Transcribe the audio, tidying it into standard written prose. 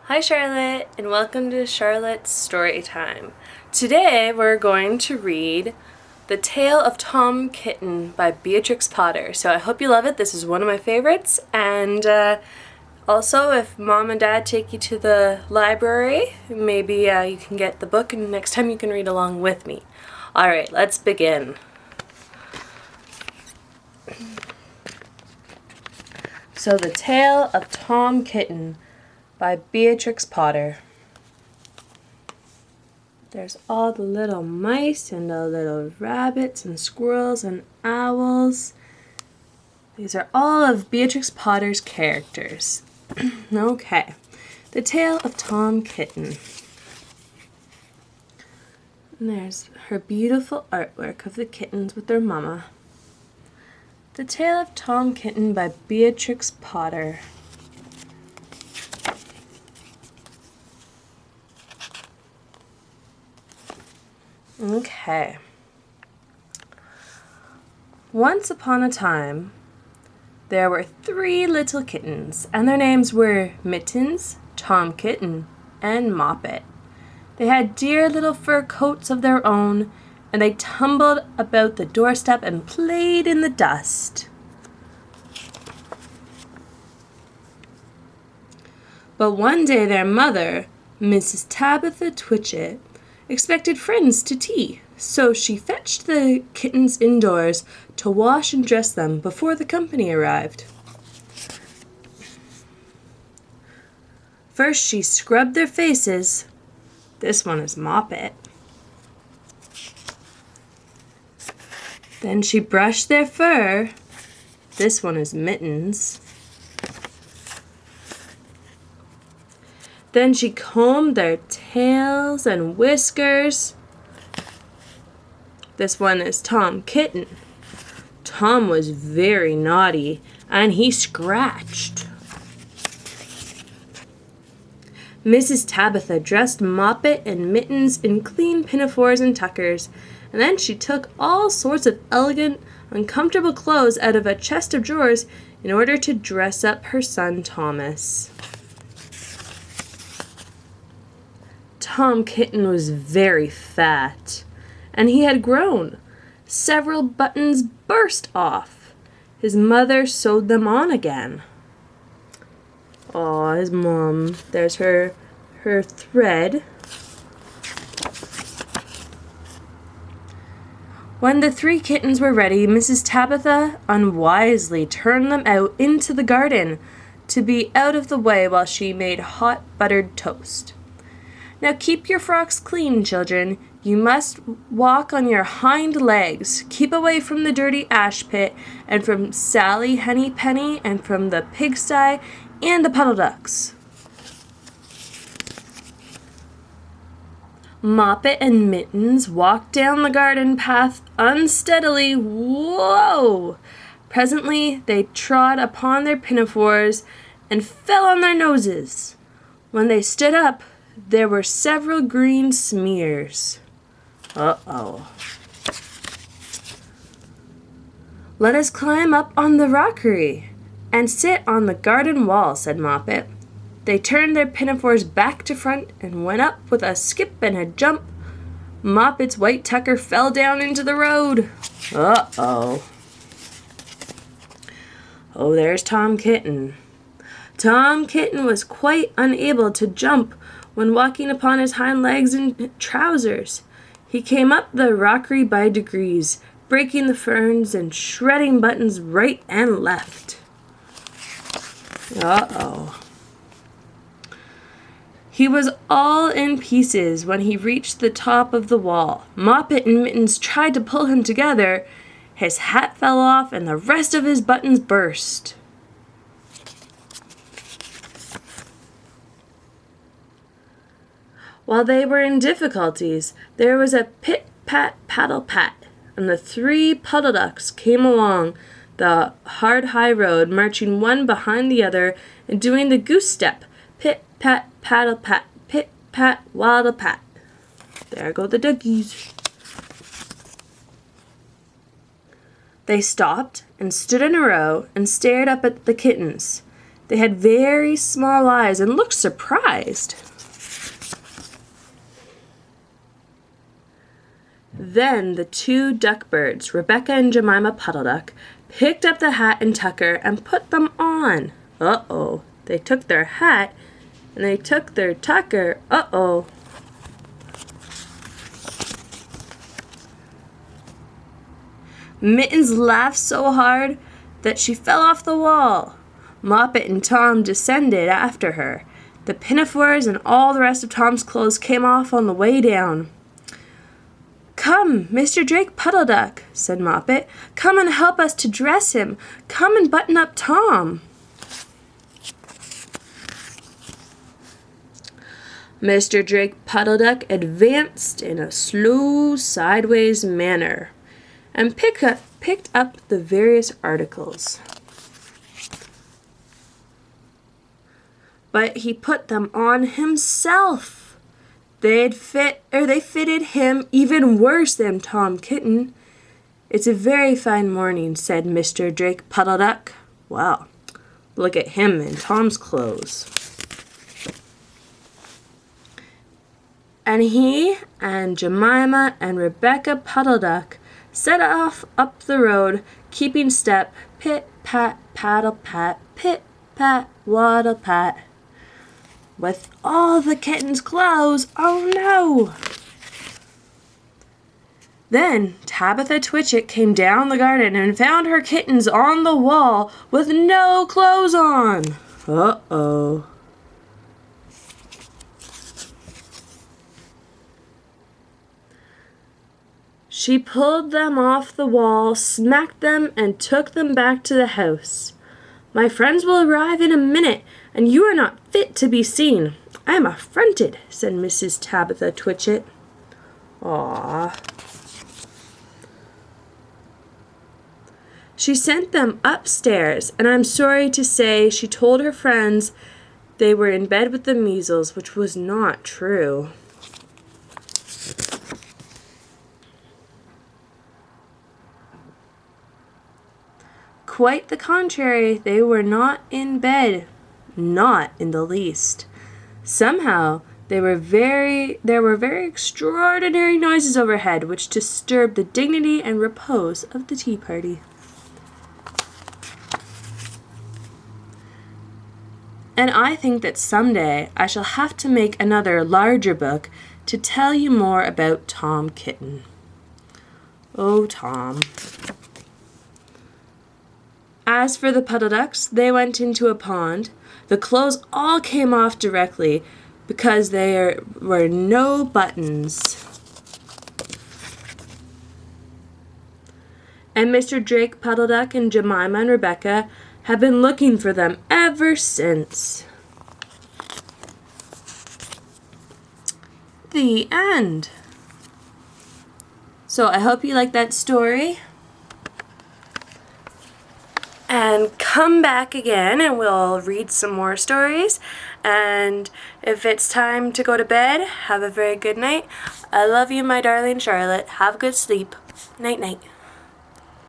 Hi Charlotte, and welcome to Charlotte's Story Time. Today we're going to read The Tale of Tom Kitten by Beatrix Potter. So I hope you love it. This is one of my favorites. And also, if mom and dad take you to the library, maybe you can get the book and next time you can read along with me. Alright, let's begin. So The Tale of Tom Kitten by Beatrix Potter. There's all the little mice and the little rabbits and squirrels and owls. These are all of Beatrix Potter's characters. Okay. The Tale of Tom Kitten. And there's her beautiful artwork of the kittens with their mama. The Tale of Tom Kitten by Beatrix Potter. Okay. Once upon a time, there were 3 little kittens, and their names were Mittens, Tom Kitten, and Moppet. They had dear little fur coats of their own, and they tumbled about the doorstep and played in the dust. But one day their mother, Mrs. Tabitha Twitchit, expected friends to tea, so she fetched the kittens indoors to wash and dress them before the company arrived. First she scrubbed their faces. This one is Moppet. Then she brushed their fur. This one is Mittens. Then she combed their tails and whiskers. This one is Tom Kitten. Tom was very naughty, and he scratched. Mrs. Tabitha dressed Moppet and Mittens in clean pinafores and tuckers, and then she took all sorts of elegant, uncomfortable clothes out of a chest of drawers in order to dress up her son Thomas. Tom Kitten was very fat, and he had grown. Several buttons burst off. His mother sewed them on again. Aw, his mom. There's her thread. When the 3 kittens were ready, Mrs. Tabitha unwisely turned them out into the garden to be out of the way while she made hot buttered toast. Now keep your frocks clean, children. You must walk on your hind legs. Keep away from the dirty ash pit and from Sally Henny Penny and from the pigsty and the puddle ducks. Moppet and Mittens walked down the garden path unsteadily. Whoa! Presently they trod upon their pinafores and fell on their noses. When they stood up, there were several green smears. Uh-oh. Let us climb up on the rockery and sit on the garden wall, said Moppet. They turned their pinafores back to front and went up with a skip and a jump. Moppet's white tucker fell down into the road. Uh-oh. Oh, there's Tom Kitten. Tom Kitten was quite unable to jump when walking upon his hind legs in trousers. He came up the rockery by degrees, breaking the ferns and shredding buttons right and left. Uh-oh. He was all in pieces when he reached the top of the wall. Moppet and Mittens tried to pull him together. His hat fell off and the rest of his buttons burst. While they were in difficulties, there was a pit-pat-paddle-pat, and the 3 puddle ducks came along the hard high road, marching one behind the other and doing the goose step. Pit-pat-paddle-pat, pit-pat-waddle-pat. There go the duckies. They stopped and stood in a row and stared up at the kittens. They had very small eyes and looked surprised. Then the two duck birds, Rebecca and Jemima Puddle Duck, picked up the hat and tucker and put them on. Uh-oh. They took their hat and they took their tucker. Uh-oh. Mittens laughed so hard that she fell off the wall. Moppet and Tom descended after her. The pinafores and all the rest of Tom's clothes came off on the way down. "Come, Mr. Drake Puddle Duck," said Moppet. "Come and help us to dress him. Come and button up Tom." Mr. Drake Puddle Duck advanced in a slow, sideways manner and picked up the various articles. But he put them on himself. They fitted him even worse than Tom Kitten. "It's a very fine morning," said Mr. Drake Puddle Duck. "Wow, look at him in Tom's clothes." And he and Jemima and Rebecca Puddle Duck set off up the road, keeping step, pit, pat, paddle, pat, pit, pat, waddle, pat. With all the kitten's clothes, oh no! Then Tabitha Twitchit came down the garden and found her kittens on the wall with no clothes on. Uh-oh. She pulled them off the wall, smacked them, and took them back to the house. "My friends will arrive in a minute, and you are not fit to be seen. I am affronted," said Mrs. Tabitha Twitchit. "Aw." She sent them upstairs, and I'm sorry to say she told her friends they were in bed with the measles, which was not true. Quite the contrary, they were not in bed, not in the least. Somehow there were very extraordinary noises overhead which disturbed the dignity and repose of the tea party. And I think that someday I shall have to make another larger book to tell you more about Tom Kitten. Oh, Tom. As for the Puddle Ducks, they went into a pond. The clothes all came off directly because there were no buttons. And Mr. Drake Puddle Duck and Jemima and Rebecca have been looking for them ever since. The end. So I hope you liked that story. And come back again and we'll read some more stories. And if it's time to go to bed, have a very good night. I love you, my darling Charlotte. Have a good sleep. Night, night.